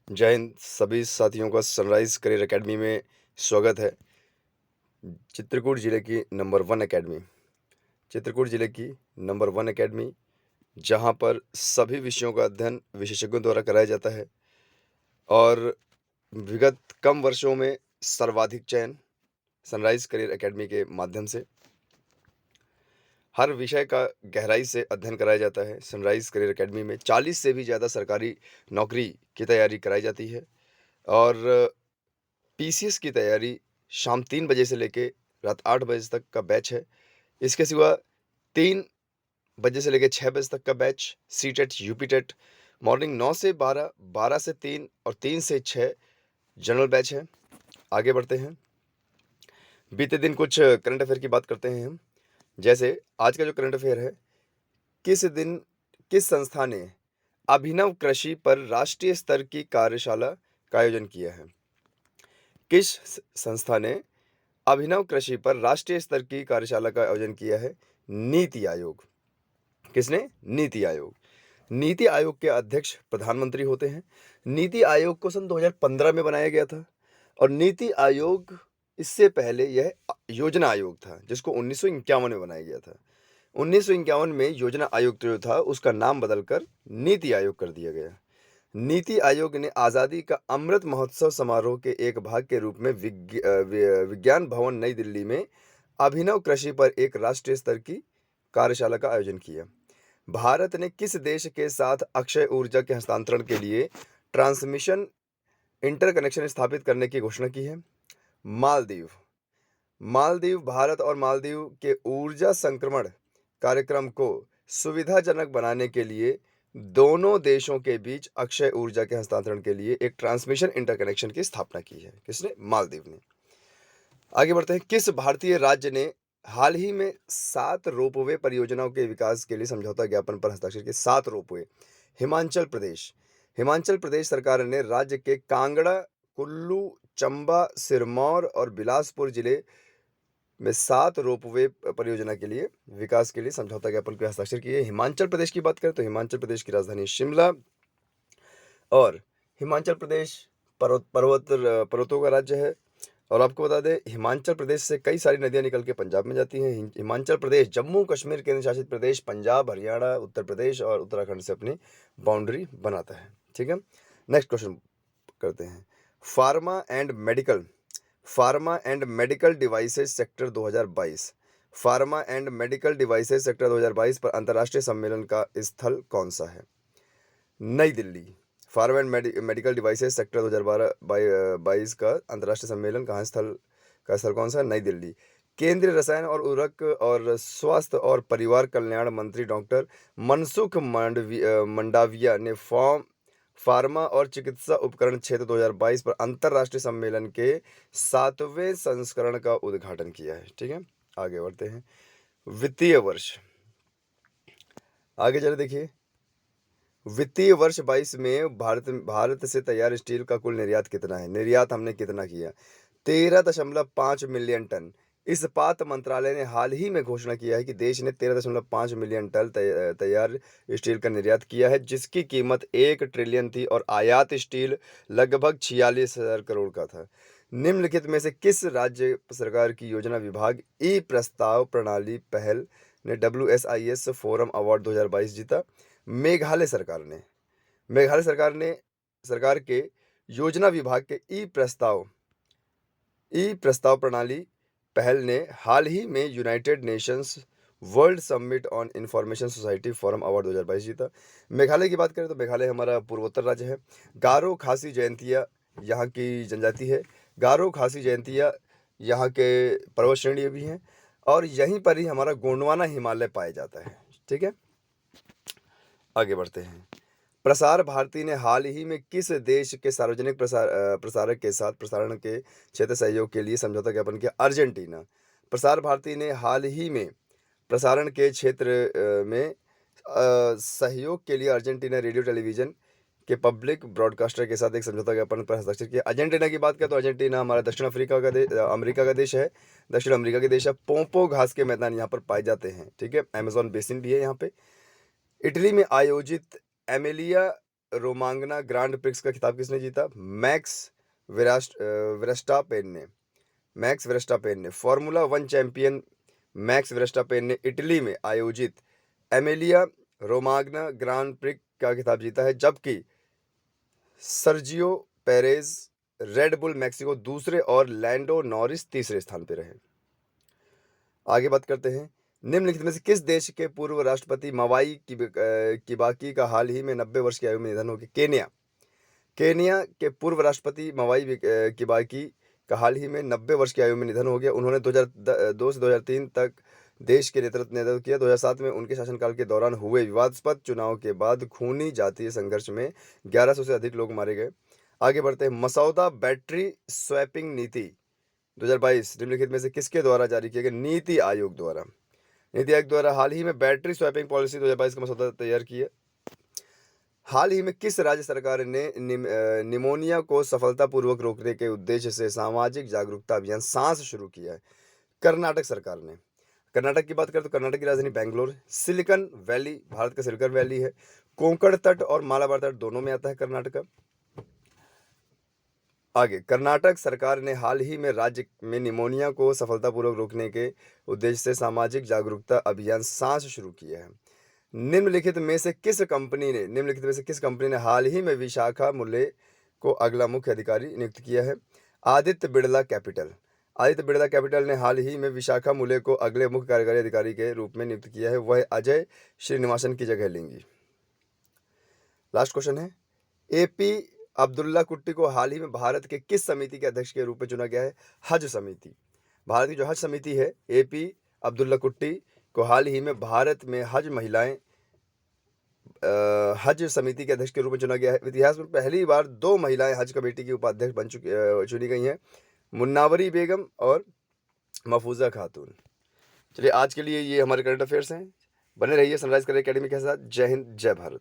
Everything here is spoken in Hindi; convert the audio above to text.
जय हिंद सभी साथियों का सनराइज करियर एकेडमी में स्वागत है। चित्रकूट जिले की नंबर 1 एकेडमी, चित्रकूट जिले की नंबर 1 एकेडमी, जहां पर सभी विषयों का अध्ययन विशेषज्ञों द्वारा कराया जाता है और विगत कम वर्षों में सर्वाधिक चयन सनराइज करियर एकेडमी के माध्यम से हर विषय का गहराई से अध्ययन कराया जाता है। सनराइज करियर एकेडमी में 40 से भी ज़्यादा सरकारी नौकरी की तैयारी कराई जाती है और पीसीएस की तैयारी शाम 3 बजे से लेके रात 8 बजे तक का बैच है। इसके सिवा 3 बजे से लेके 6 बजे तक का बैच, सीटेट, यूपीटेट, मॉर्निंग 9 से 12, 12 से 3 और 3 से 6 जनरल बैच है। आगे बढ़ते हैं। बीते दिन कुछ करंट अफेयर की बात करते हैं हम। जैसे आज का जो करंट अफेयर है, किस संस्था ने अभिनव कृषि पर राष्ट्रीय स्तर की कार्यशाला का आयोजन किया है? किस संस्था ने अभिनव कृषि पर राष्ट्रीय स्तर की कार्यशाला का आयोजन किया है? नीति आयोग। किसने? नीति आयोग। नीति आयोग के अध्यक्ष प्रधानमंत्री होते हैं। नीति आयोग को सन 2015 में बनाया गया था और नीति आयोग इससे पहले यह योजना आयोग था, जिसको 1951 में बनाया गया था। 1951 में योजना आयोग जो था उसका नाम बदलकर नीति आयोग कर दिया गया। नीति आयोग ने आज़ादी का अमृत महोत्सव समारोह के एक भाग के रूप में विज्ञान भवन नई दिल्ली में अभिनव कृषि पर एक राष्ट्रीय स्तर की कार्यशाला का आयोजन किया। भारत ने किस देश के साथ अक्षय ऊर्जा के हस्तांतरण के लिए ट्रांसमिशन इंटरकनेक्शन स्थापित करने की घोषणा की है? मालदीव। मालदीव भारत और मालदीव के ऊर्जा संक्रमण कार्यक्रम को सुविधाजनक बनाने के लिए दोनों देशों के बीच अक्षय ऊर्जा के हस्तांतरण के लिए एक ट्रांसमिशन इंटरकनेक्शन की स्थापना की है। किसने? मालदीव ने। आगे बढ़ते हैं। किस भारतीय राज्य ने हाल ही में 7 रोपवे परियोजनाओं के विकास के लिए समझौता ज्ञापन पर हस्ताक्षर किए? 7 रोपवे। हिमाचल प्रदेश। हिमाचल प्रदेश सरकार ने राज्य के कांगड़ा, कुल्लू, चंबा, सिरमौर और बिलासपुर जिले में 7 रोपवे परियोजना के लिए विकास के लिए समझौता ज्ञापन पर हस्ताक्षर किए। हिमाचल प्रदेश की बात करें तो हिमाचल प्रदेश की राजधानी शिमला और हिमाचल प्रदेश पर्वतों का राज्य है। और आपको बता दें, हिमाचल प्रदेश से कई सारी नदियां निकल के पंजाब में जाती हैं। हिमाचल प्रदेश जम्मू कश्मीर केंद्र शासित प्रदेश पंजाब, हरियाणा, उत्तर प्रदेश और उत्तराखंड से अपनी बाउंड्री बनाता है। ठीक है, नेक्स्ट क्वेश्चन करते हैं। Pharma and medical devices sector 2022 pharma and medical devices sector 2022 पर अंतर्राष्ट्रीय सम्मेलन का स्थल कौन सा है? नई Delhi. Pharma and medical devices sector 2022 का अंतर्राष्ट्रीय सम्मेलन का स्थल कौन सा है? नई दिल्ली। केंद्रीय रसायन और उर्वरक और स्वास्थ्य और परिवार कल्याण मंत्री डॉक्टर मनसुख मंडाविया ने फार्मा और चिकित्सा उपकरण क्षेत्र 2022 पर अंतर्राष्ट्रीय सम्मेलन के 7वें संस्करण का उद्घाटन किया है। ठीक है, आगे बढ़ते हैं। वित्तीय वर्ष, आगे चले देखिए। वित्तीय वर्ष 22 में भारत से तैयार स्टील का कुल निर्यात कितना है? निर्यात हमने कितना किया? 13.5 मिलियन टन। इस्पात मंत्रालय ने हाल ही में घोषणा किया है कि देश ने 13.5 मिलियन टन तैयार स्टील का निर्यात किया है, जिसकी कीमत 1 ट्रिलियन थी और आयात स्टील लगभग 46,000 करोड़ का था। निम्नलिखित में से किस राज्य सरकार की योजना विभाग ई प्रस्ताव प्रणाली पहल ने WSIS फोरम अवार्ड 2022 जीता? मेघालय सरकार के योजना विभाग के ई प्रस्ताव प्रणाली पहल ने हाल ही में United Nations world summit on information society forum award 2022 जीता। मेघालय की बात करें तो मेघालय हमारा पूर्वोत्तर राज्य है। गारो खासी जयंतिया यहाँ की जनजाति है। गारो खासी जयंतिया यहाँ के पर्वत श्रेणी भी हैं और यहीं पर ही हमारा गोंडवाना हिमालय पाया जाता है। ठीक है, आगे बढ़ते हैं। प्रसार भारती ने हाल ही में किस देश के सार्वजनिक प्रसारक के साथ प्रसारण के क्षेत्र सहयोग के लिए समझौता ज्ञापन किया? अर्जेंटीना। प्रसार भारती ने हाल ही में प्रसारण के क्षेत्र में सहयोग के लिए अर्जेंटीना रेडियो टेलीविजन के पब्लिक ब्रॉडकास्टर के साथ एक समझौता ज्ञापन पर हस्ताक्षर किया। अर्जेंटीना की बात करें तो अर्जेंटीना हमारा अमेरिका का देश है। दक्षिण अमेरिका के देश है। पोंपो घास के मैदान यहाँ पर पाए जाते हैं। ठीक है, अमेजोन बेसिन भी है यहाँ पे। इटली में आयोजित एमिलिया रोमांगना ग्रांड प्रिक्स का खिताब किसने जीता? मैक्स वेरस्टापेन ने। फॉर्मूला 1 चैंपियन मैक्स वेरस्टापेन ने इटली में आयोजित एमिलिया रोमांगना ग्रांड प्रिक्स का खिताब जीता है, जबकि Sergio Perez red bull Mexico दूसरे और लैंडो नॉरिस तीसरे स्थान पर रहे। आगे बात करते हैं, निम्नलिखित में से किस देश के पूर्व राष्ट्रपति मवाई किबाकी का हाल ही में 90 वर्ष की आयु में निधन हो गया? केनिया के पूर्व राष्ट्रपति मवाई किबाकी का हाल ही में 90 वर्ष की आयु में निधन हो गया। उन्होंने 2002 से 2003 तक देश के नेतृत्व किया। 2007 में उनके शासनकाल के दौरान हुए विवादास्पद चुनाव के बाद खूनी जातीय संघर्ष में 1100 से अधिक लोग मारे गए। आगे बढ़ते हैं, मसौदा बैटरी स्वैपिंग नीति 2022 निम्नलिखित में से किसके द्वारा जारी किया गया? नीति आयोग द्वारा हाल ही में बैटरी स्वैपिंग पॉलिसी 2022 का मसौदा तैयार किया। हाल ही में किस राज्य सरकार ने निमोनिया को सफलतापूर्वक रोकने के उद्देश्य से सामाजिक जागरूकता अभियान सांस शुरू किया है? कर्नाटक सरकार ने। कर्नाटक की बात करें तो कर्नाटक की राजधानी बेंगलोर। सिलिकॉन वैली भारत का सिलिकॉन वैली है। कोंकण तट और मालाबार तट दोनों में आता है कर्नाटक। आगे, कर्नाटक सरकार ने हाल ही में राज्य में निमोनिया को सफलतापूर्वक रोकने के उद्देश्य से सामाजिक जागरूकता अभियान सांस शुरू किया है। निम्नलिखित में से किस कंपनी ने हाल ही में विशाखा मुले को अगला मुख्य अधिकारी नियुक्त किया है? आदित्य बिड़ला कैपिटल ने हाल ही में विशाखा मुले को अगले मुख्य कार्यकारी अधिकारी के रूप में नियुक्त किया है। वह अजय श्रीनिवासन की जगह लेंगी। लास्ट क्वेश्चन है, एपी अब्दुल्ला कुट्टी को हाल ही में भारत के किस समिति के अध्यक्ष के रूप में चुना गया है? हज समिति। भारत की जो हज समिति है, एपी अब्दुल्ला कुट्टी को हाल ही में भारत में हज समिति के अध्यक्ष के रूप में चुना गया है। इतिहास में पहली बार 2 महिलाएं हज कमेटी की उपाध्यक्ष चुनी गई हैं, मुन्नावरी बेगम और महफूजा खातून। चलिए, आज के लिए ये हमारे करंट अफेयर्स हैं। बने रहिए सनराइज करियर एकेडमी के साथ। जय हिंद, जय भारत।